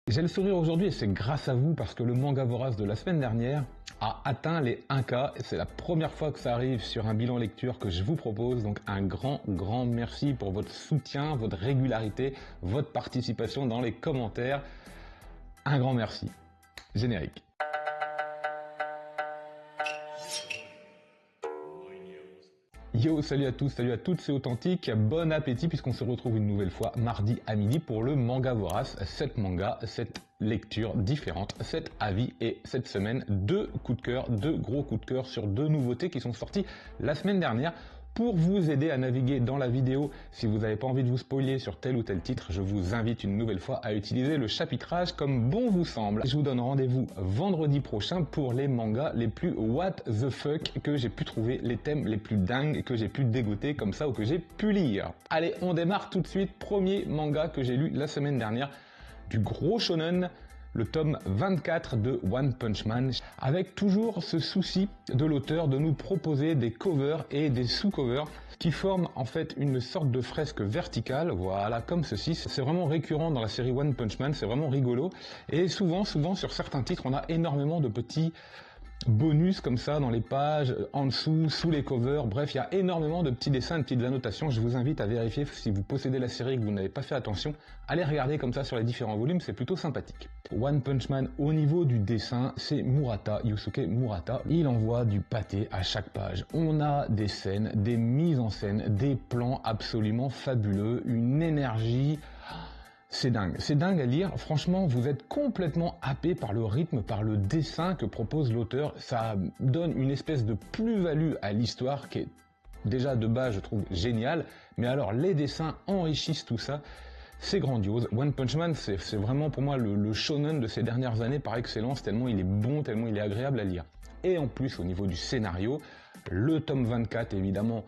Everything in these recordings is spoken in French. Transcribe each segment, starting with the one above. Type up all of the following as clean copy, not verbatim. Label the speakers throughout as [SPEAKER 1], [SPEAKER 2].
[SPEAKER 1] J'ai le sourire aujourd'hui et c'est grâce à vous parce que le manga vorace de la semaine dernière a atteint les 1K. C'est la première fois que ça arrive sur un bilan lecture que je vous propose. Donc un grand merci pour votre soutien, votre régularité, votre participation dans les commentaires. Un grand merci. Générique. Yo, salut à tous, salut à toutes, c'est Authentique, bon appétit puisqu'on se retrouve une nouvelle fois mardi à midi pour le manga vorace, 7 mangas, 7 lectures différentes, 7 avis et cette semaine 2 coups de cœur, 2 gros coups de cœur sur 2 nouveautés qui sont sorties la semaine dernière. Pour vous aider à naviguer dans la vidéo, si vous n'avez pas envie de vous spoiler sur tel ou tel titre, je vous invite une nouvelle fois à utiliser le chapitrage comme bon vous semble. Je vous donne rendez-vous vendredi prochain pour les mangas les plus what the fuck que j'ai pu trouver, les thèmes les plus dingues que j'ai pu dégoter comme ça ou que j'ai pu lire. Allez, on démarre tout de suite. Premier manga que j'ai lu la semaine dernière, du gros shonen, le tome 24 de One Punch Man, avec toujours ce souci de l'auteur de nous proposer des covers et des sous-covers qui forment en fait une sorte de fresque verticale, voilà, comme ceci. C'est vraiment récurrent dans la série One Punch Man, c'est vraiment rigolo. Et souvent sur certains titres, on a énormément de petits bonus comme ça dans les pages, en dessous, sous les covers, bref, il y a énormément de petits dessins, de petites annotations. Je vous invite à vérifier si vous possédez la série et que vous n'avez pas fait attention. Allez regarder comme ça sur les différents volumes, c'est plutôt sympathique. One Punch Man, au niveau du dessin, c'est Murata, Yusuke Murata. Il envoie du pâté à chaque page. On a des scènes, des mises en scène, des plans absolument fabuleux, une énergie... C'est dingue à lire. Franchement, vous êtes complètement happé par le rythme, par le dessin que propose l'auteur. Ça donne une espèce de plus-value à l'histoire qui est déjà de base, je trouve, géniale. Mais alors, les dessins enrichissent tout ça. C'est grandiose. One Punch Man, c'est vraiment pour moi le shonen de ces dernières années par excellence, tellement il est bon, tellement il est agréable à lire. Et en plus, au niveau du scénario, le tome 24, évidemment,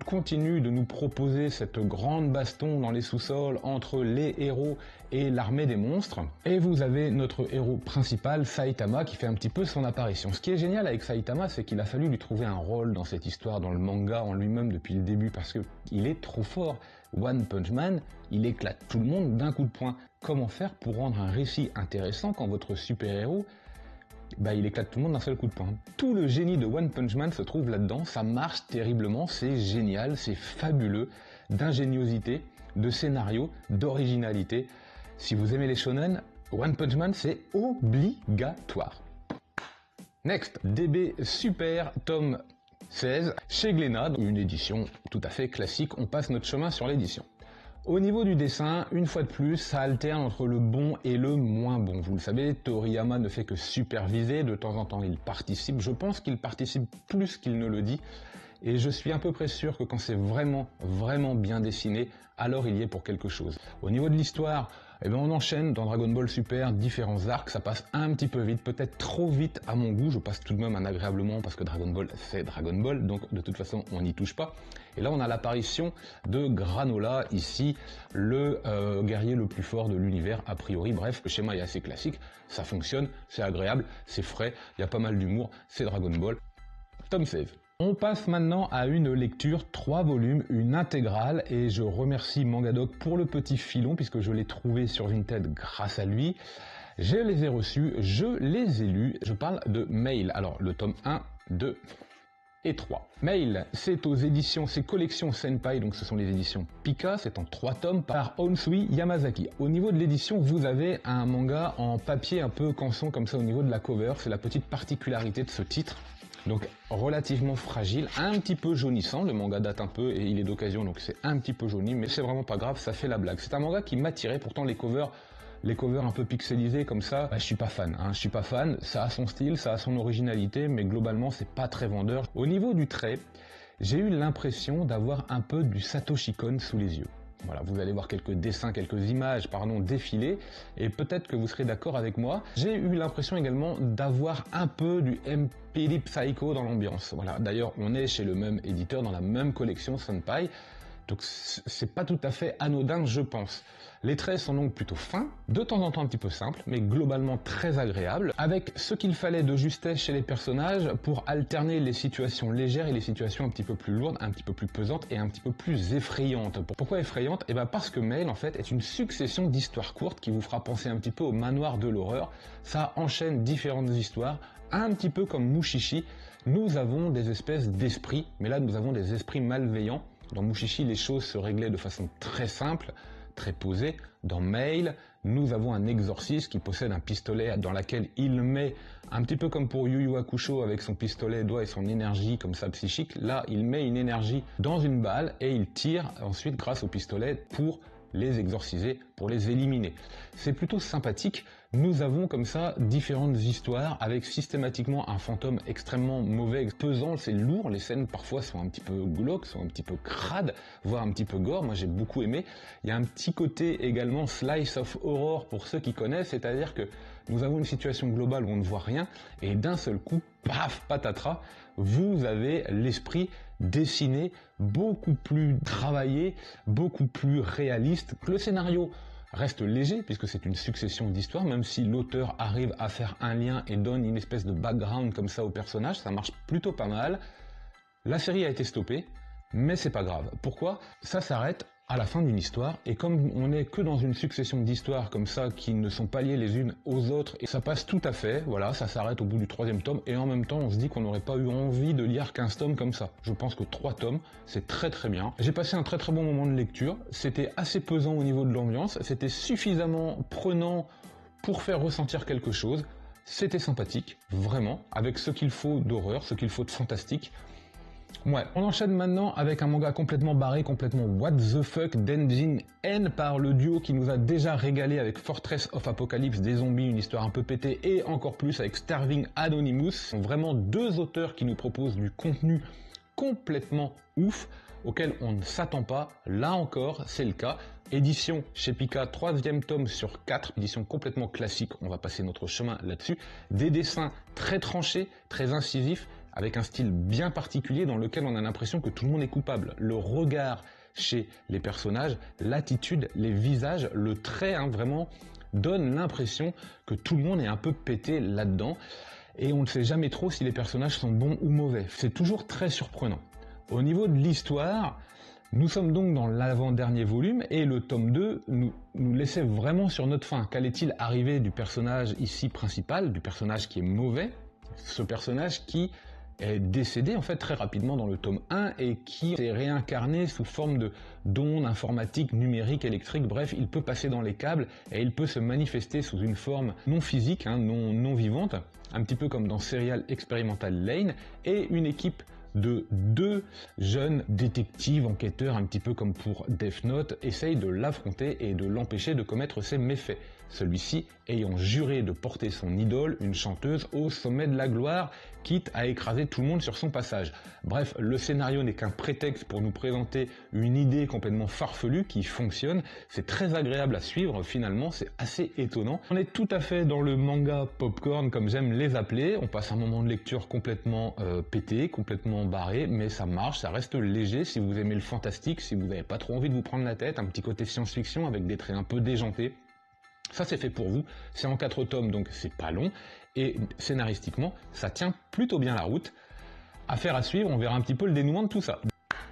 [SPEAKER 1] continue de nous proposer cette grande baston dans les sous-sols entre les héros et l'armée des monstres. Et vous avez notre héros principal, Saitama, qui fait un petit peu son apparition. Ce qui est génial avec Saitama, c'est qu'il a fallu lui trouver un rôle dans cette histoire, dans le manga en lui-même depuis le début, parce que il est trop fort. One Punch Man, il éclate tout le monde d'un coup de poing. Comment faire pour rendre un récit intéressant quand votre super-héros il éclate tout le monde d'un seul coup de poing. Tout le génie de One Punch Man se trouve là-dedans, ça marche terriblement, c'est génial, c'est fabuleux, d'ingéniosité, de scénario, d'originalité. Si vous aimez les shonen, One Punch Man c'est obligatoire. Next, DB Super, tome 16, chez Glénat, une édition tout à fait classique, on passe notre chemin sur l'édition. Au niveau du dessin, une fois de plus, ça alterne entre le bon et le moins bon. Vous le savez, Toriyama ne fait que superviser, de temps en temps il participe. Je pense qu'il participe plus qu'il ne le dit. Et je suis à peu près sûr que quand c'est vraiment bien dessiné, alors il y est pour quelque chose. Au niveau de l'histoire, on enchaîne dans Dragon Ball Super différents arcs, ça passe un petit peu vite, peut-être trop vite à mon goût, je passe tout de même un agréable moment parce que Dragon Ball c'est Dragon Ball, donc de toute façon on n'y touche pas. Et là on a l'apparition de Granola, ici le guerrier le plus fort de l'univers a priori, bref, le schéma est assez classique, ça fonctionne, c'est agréable, c'est frais, il y a pas mal d'humour, c'est Dragon Ball. Tome 16. On passe maintenant à une lecture, 3 volumes, une intégrale, et je remercie Mangadoc pour le petit filon, puisque je l'ai trouvé sur Vinted grâce à lui. Je les ai reçus, je les ai lus, je parle de Mail. Alors, le tome 1, 2 et 3. Mail, c'est aux éditions, c'est collection Senpai, donc ce sont les éditions Pika, c'est en 3 tomes par Onsui Yamazaki. Au niveau de l'édition, vous avez un manga en papier un peu canson comme ça au niveau de la cover, c'est la petite particularité de ce titre. Donc relativement fragile, un petit peu jaunissant, le manga date un peu et il est d'occasion donc c'est un petit peu jauni, mais c'est vraiment pas grave, ça fait la blague. C'est un manga qui m'attirait, pourtant les covers un peu pixelisés comme ça, je suis pas fan, je suis pas fan, ça a son style, ça a son originalité, mais globalement c'est pas très vendeur. Au niveau du trait, j'ai eu l'impression d'avoir un peu du Satoshi Kon sous les yeux. Voilà, vous allez voir quelques dessins, quelques images, défiler, et peut-être que vous serez d'accord avec moi. J'ai eu l'impression également d'avoir un peu du MPD Psycho dans l'ambiance. Voilà, d'ailleurs, on est chez le même éditeur, dans la même collection Senpai. Donc c'est pas tout à fait anodin, je pense. Les traits sont donc plutôt fins, de temps en temps un petit peu simples, mais globalement très agréables, avec ce qu'il fallait de justesse chez les personnages pour alterner les situations légères et les situations un petit peu plus lourdes, un petit peu plus pesantes et un petit peu plus effrayantes. Pourquoi effrayantes? Eh bien parce que Mail en fait est une succession d'histoires courtes qui vous fera penser un petit peu au manoir de l'horreur. Ça enchaîne différentes histoires, un petit peu comme Mushishi. Nous avons des espèces d'esprits, mais là nous avons des esprits malveillants. Dans Mushishi, les choses se réglaient de façon très simple, très posée. Dans Mail, nous avons un exorciste qui possède un pistolet dans lequel il met, un petit peu comme pour Yu Yu Hakusho avec son pistolet doigt et son énergie comme ça psychique, là il met une énergie dans une balle et il tire ensuite grâce au pistolet pour les exorciser, pour les éliminer. C'est plutôt sympathique. Nous avons comme ça différentes histoires avec systématiquement un fantôme extrêmement mauvais, pesant, c'est lourd, les scènes parfois sont un petit peu glauques, sont un petit peu crades, voire un petit peu gore, moi j'ai beaucoup aimé. Il y a un petit côté également slice of horror pour ceux qui connaissent, c'est-à-dire que nous avons une situation globale où on ne voit rien et d'un seul coup, paf, patatras, vous avez l'esprit dessiné, beaucoup plus travaillé, beaucoup plus réaliste. Le scénario reste léger puisque c'est une succession d'histoires, même si l'auteur arrive à faire un lien et donne une espèce de background comme ça au personnage, ça marche plutôt pas mal. La série a été stoppée, mais c'est pas grave. Pourquoi? Ça s'arrête à la fin d'une histoire, et comme on n'est que dans une succession d'histoires comme ça qui ne sont pas liées les unes aux autres, et ça passe tout à fait, voilà, ça s'arrête au bout du 3e tome, et en même temps on se dit qu'on n'aurait pas eu envie de lire 15 tomes comme ça. Je pense que 3 tomes, c'est très très bien. J'ai passé un très très bon moment de lecture, c'était assez pesant au niveau de l'ambiance, c'était suffisamment prenant pour faire ressentir quelque chose, c'était sympathique, vraiment, avec ce qu'il faut d'horreur, ce qu'il faut de fantastique. Ouais, on enchaîne maintenant avec un manga complètement barré, complètement what the fuck d'Enjin N par le duo qui nous a déjà régalé avec Fortress of Apocalypse, des zombies, une histoire un peu pétée, et encore plus avec Starving Anonymous. Ce sont vraiment deux auteurs qui nous proposent du contenu complètement ouf, auquel on ne s'attend pas. Là encore, c'est le cas. Édition chez Pika, 3e tome sur 4, édition complètement classique, on va passer notre chemin là-dessus. Des dessins très tranchés, très incisifs, avec un style bien particulier dans lequel on a l'impression que tout le monde est coupable. Le regard chez les personnages, l'attitude, les visages, le trait, vraiment, donne l'impression que tout le monde est un peu pété là-dedans. Et on ne sait jamais trop si les personnages sont bons ou mauvais. C'est toujours très surprenant. Au niveau de l'histoire, nous sommes donc dans l'avant-dernier volume et le tome 2 nous laissait vraiment sur notre faim. Qu'allait-il arriver du personnage ici principal, du personnage qui est mauvais, ce personnage qui est décédé en fait très rapidement dans le tome 1 et qui s'est réincarné sous forme de d'ondes informatiques, numériques, électriques, bref, il peut passer dans les câbles et il peut se manifester sous une forme non physique, non vivante, un petit peu comme dans Serial Experimental Lane, et une équipe de 2 jeunes détectives, enquêteurs, un petit peu comme pour Death Note, essayent de l'affronter et de l'empêcher de commettre ses méfaits. Celui-ci ayant juré de porter son idole, une chanteuse, au sommet de la gloire, quitte à écraser tout le monde sur son passage. Bref, le scénario n'est qu'un prétexte pour nous présenter une idée complètement farfelue qui fonctionne. C'est très agréable à suivre finalement, c'est assez étonnant. On est tout à fait dans le manga popcorn comme j'aime les appeler. On passe un moment de lecture complètement pété, complètement barré, mais ça marche, ça reste léger si vous aimez le fantastique, si vous n'avez pas trop envie de vous prendre la tête, un petit côté science-fiction avec des traits un peu déjantés. Ça c'est fait pour vous, c'est en 4 tomes donc c'est pas long, et scénaristiquement ça tient plutôt bien la route. Affaire à suivre, on verra un petit peu le dénouement de tout ça.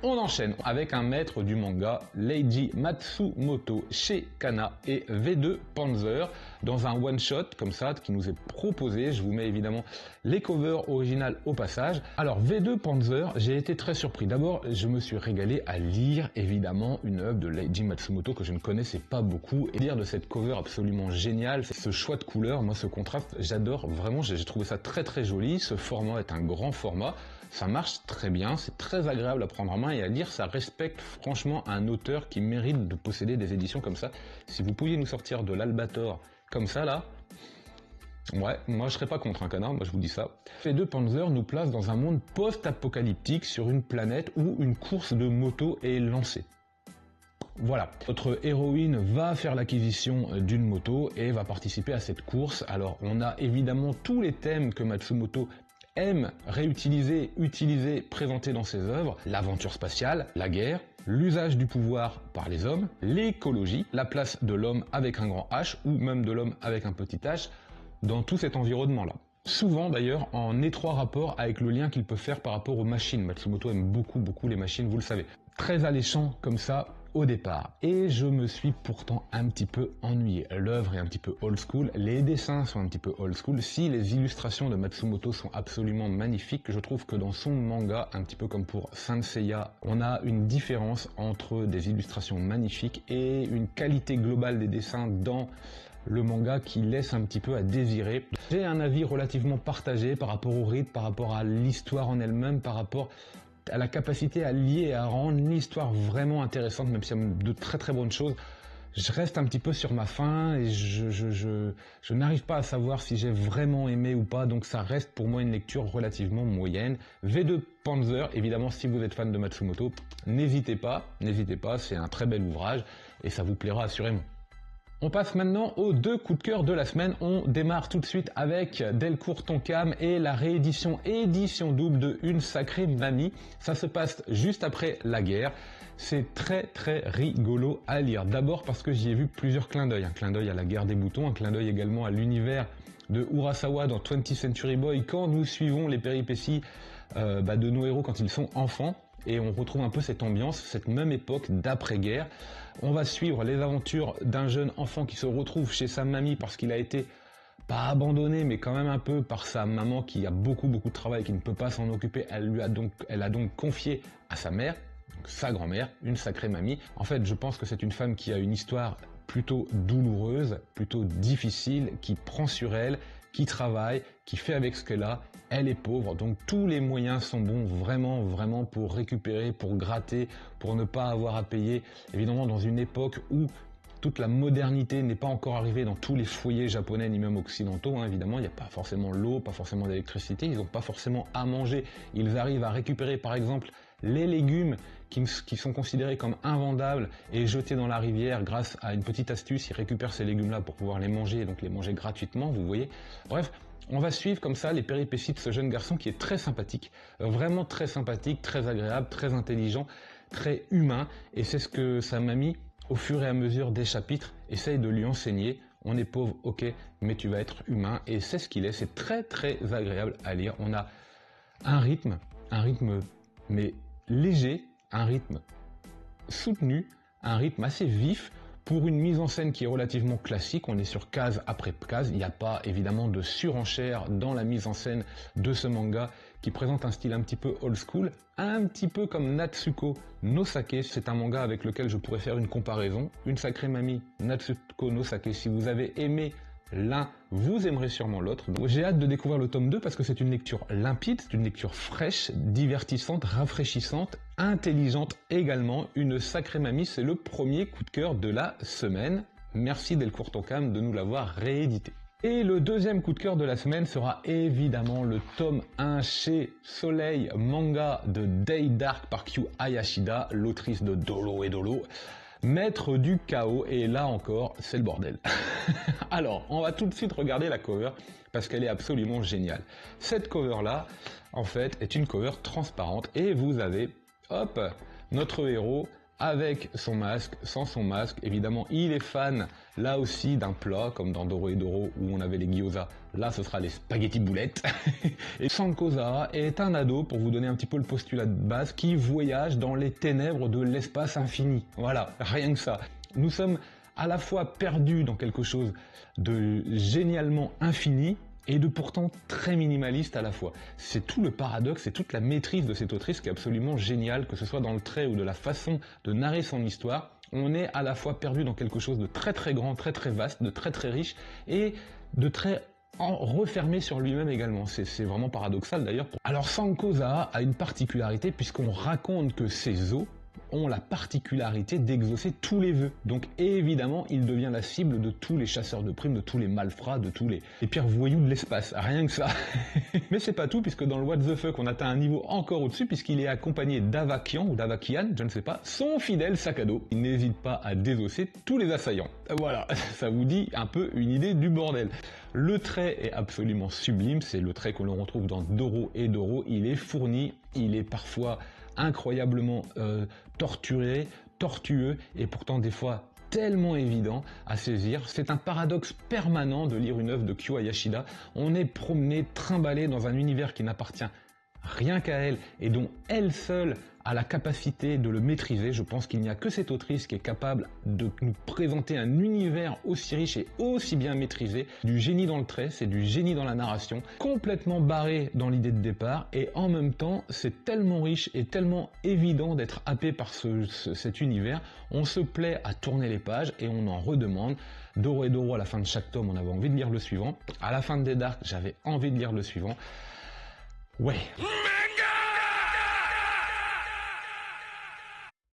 [SPEAKER 1] On enchaîne avec un maître du manga, Leiji Matsumoto chez Kana et V2 Panzer, dans un one-shot comme ça qui nous est proposé. Je vous mets évidemment les covers originales au passage. Alors V2 Panzer, j'ai été très surpris. D'abord, je me suis régalé à lire évidemment une œuvre de Leiji Matsumoto que je ne connaissais pas beaucoup, et lire de cette cover absolument géniale, ce choix de couleurs, moi ce contraste, j'adore vraiment, j'ai trouvé ça très très joli. Ce format est un grand format. Ça marche très bien, c'est très agréable à prendre en main et à lire, ça respecte franchement un auteur qui mérite de posséder des éditions comme ça. Si vous pouviez nous sortir de l'Albator comme ça là, ouais, moi je serais pas contre un canard, moi je vous dis ça. V2 Panzer nous place dans un monde post-apocalyptique sur une planète où une course de moto est lancée. Voilà, notre héroïne va faire l'acquisition d'une moto et va participer à cette course. Alors on a évidemment tous les thèmes que Matsumoto aime réutiliser, utiliser, présenter dans ses œuvres, l'aventure spatiale, la guerre, l'usage du pouvoir par les hommes, l'écologie, la place de l'homme avec un grand H ou même de l'homme avec un petit h dans tout cet environnement-là. Souvent d'ailleurs en étroit rapport avec le lien qu'il peut faire par rapport aux machines. Matsumoto aime beaucoup les machines, vous le savez. Très alléchant comme ça au départ. Et je me suis pourtant un petit peu ennuyé. L'œuvre est un petit peu old school, les dessins sont un petit peu old school. Si les illustrations de Matsumoto sont absolument magnifiques, je trouve que dans son manga, un petit peu comme pour Saint Seiya, on a une différence entre des illustrations magnifiques et une qualité globale des dessins dans le manga qui laisse un petit peu à désirer. J'ai un avis relativement partagé par rapport au rythme, par rapport à l'histoire en elle-même, par rapport à la capacité à lier et à rendre l'histoire vraiment intéressante, même s'il y a de très bonnes choses. Je reste un petit peu sur ma faim et je n'arrive pas à savoir si j'ai vraiment aimé ou pas, donc ça reste pour moi une lecture relativement moyenne. V2 Panzer, évidemment si vous êtes fan de Matsumoto, n'hésitez pas, c'est un très bel ouvrage et ça vous plaira assurément. On passe maintenant aux deux coups de cœur de la semaine. On démarre tout de suite avec Delcourt Tonkam et la réédition édition double de Une sacrée mamie. Ça se passe juste après la guerre. C'est très rigolo à lire. D'abord parce que j'y ai vu plusieurs clins d'œil. Un clin d'œil à la guerre des boutons, un clin d'œil également à l'univers de Urasawa dans 20th Century Boy quand nous suivons les péripéties de nos héros quand ils sont enfants. Et on retrouve un peu cette ambiance, cette même époque d'après-guerre. On va suivre les aventures d'un jeune enfant qui se retrouve chez sa mamie parce qu'il a été, pas abandonné, mais quand même un peu par sa maman qui a beaucoup de travail et qui ne peut pas s'en occuper. Elle a donc confié à sa mère, donc sa grand-mère, une sacrée mamie. En fait, je pense que c'est une femme qui a une histoire plutôt douloureuse, plutôt difficile, qui prend sur elle, qui travaille, qui fait avec ce qu'elle a. Elle est pauvre, donc tous les moyens sont bons vraiment pour récupérer, pour gratter, pour ne pas avoir à payer. Évidemment, dans une époque où toute la modernité n'est pas encore arrivée dans tous les foyers japonais ni même occidentaux, hein, évidemment, il n'y a pas forcément l'eau, pas forcément d'électricité, ils n'ont pas forcément à manger. Ils arrivent à récupérer par exemple les légumes qui sont considérés comme invendables et jetés dans la rivière grâce à une petite astuce. Ils récupèrent ces légumes-là pour pouvoir les manger et donc les manger gratuitement, vous voyez. Bref, on va suivre comme ça les péripéties de ce jeune garçon qui est très sympathique, vraiment très sympathique, très agréable, très intelligent, très humain. Et c'est ce que sa mamie, au fur et à mesure des chapitres, essaye de lui enseigner. On est pauvre, ok, mais tu vas être humain. Et c'est ce qu'il est, c'est très agréable à lire. On a un rythme mais léger, un rythme soutenu, un rythme assez vif, pour une mise en scène qui est relativement classique. On est sur case après case, il n'y a pas évidemment de surenchère dans la mise en scène de ce manga qui présente un style un petit peu old school, un petit peu comme Natsuko no Sake. C'est un manga avec lequel je pourrais faire une comparaison. Une sacrée mamie, Natsuko no Sake. Si vous avez aimé l'un, vous aimerez sûrement l'autre. J'ai hâte de découvrir le tome 2 parce que c'est une lecture limpide, c'est une lecture fraîche, divertissante, rafraîchissante, intelligente également. Une sacrée mamie, c'est le premier coup de cœur de la semaine. Merci Delcourt Tonkam de nous l'avoir réédité. Et le deuxième coup de cœur de la semaine sera évidemment le tome 1 chez Soleil Manga de Day Dark par Kyu Hayashida, l'autrice de Dolo et Dolo. Maître du chaos, et là encore, c'est le bordel. Alors, on va tout de suite regarder la cover, parce qu'elle est absolument géniale. Cette cover-là, en fait, est une cover transparente, et vous avez, hop, notre héros, avec son masque, sans son masque. Évidemment, il est fan, là aussi, d'un plat, comme dans Doro et Doro, où on avait les gyoza. Là, ce sera les spaghettis boulettes. Et Sanko Zara est un ado, pour vous donner un petit peu le postulat de base, qui voyage dans les ténèbres de l'espace infini. Voilà, rien que ça. Nous sommes à la fois perdus dans quelque chose de génialement infini, et de pourtant très minimaliste à la fois. C'est tout le paradoxe, c'est toute la maîtrise de cette autrice qui est absolument géniale, que ce soit dans le trait ou de la façon de narrer son histoire. On est à la fois perdu dans quelque chose de très grand, très vaste, de très riche, et de très refermé sur lui-même également. C'est vraiment paradoxal d'ailleurs. Alors Sanko Zara a une particularité puisqu'on raconte que ses os ont la particularité d'exaucer tous les vœux. Donc évidemment, il devient la cible de tous les chasseurs de primes, de tous les malfrats, de tous les pires voyous de l'espace. Rien que ça. Mais c'est pas tout, puisque dans le What the Fuck, on atteint un niveau encore au-dessus, puisqu'il est accompagné d'Avakian, ou d'Avakian, je ne sais pas, son fidèle sac à dos. Il n'hésite pas à désosser tous les assaillants. Voilà, ça vous dit un peu une idée du bordel. Le trait est absolument sublime, c'est le trait que l'on retrouve dans Doro et Doro. Il est fourni, il est parfois incroyablement torturé, tortueux et pourtant des fois tellement évident à saisir. C'est un paradoxe permanent de lire une œuvre de Kyo Hayashida. On est promené, trimballé dans un univers qui n'appartient rien qu'à elle et dont elle seule a la capacité de le maîtriser. Je pense qu'il n'y a que cette autrice qui est capable de nous présenter un univers aussi riche et aussi bien maîtrisé. Du génie dans le trait, c'est du génie dans la narration, complètement barré dans l'idée de départ et en même temps c'est tellement riche et tellement évident d'être happé par cet univers. On se plaît à tourner les pages et on en redemande. Doro et Doro, à la fin de chaque tome, on avait envie de lire le suivant. À la fin de Dead Dark, j'avais envie de lire le suivant. Ouais.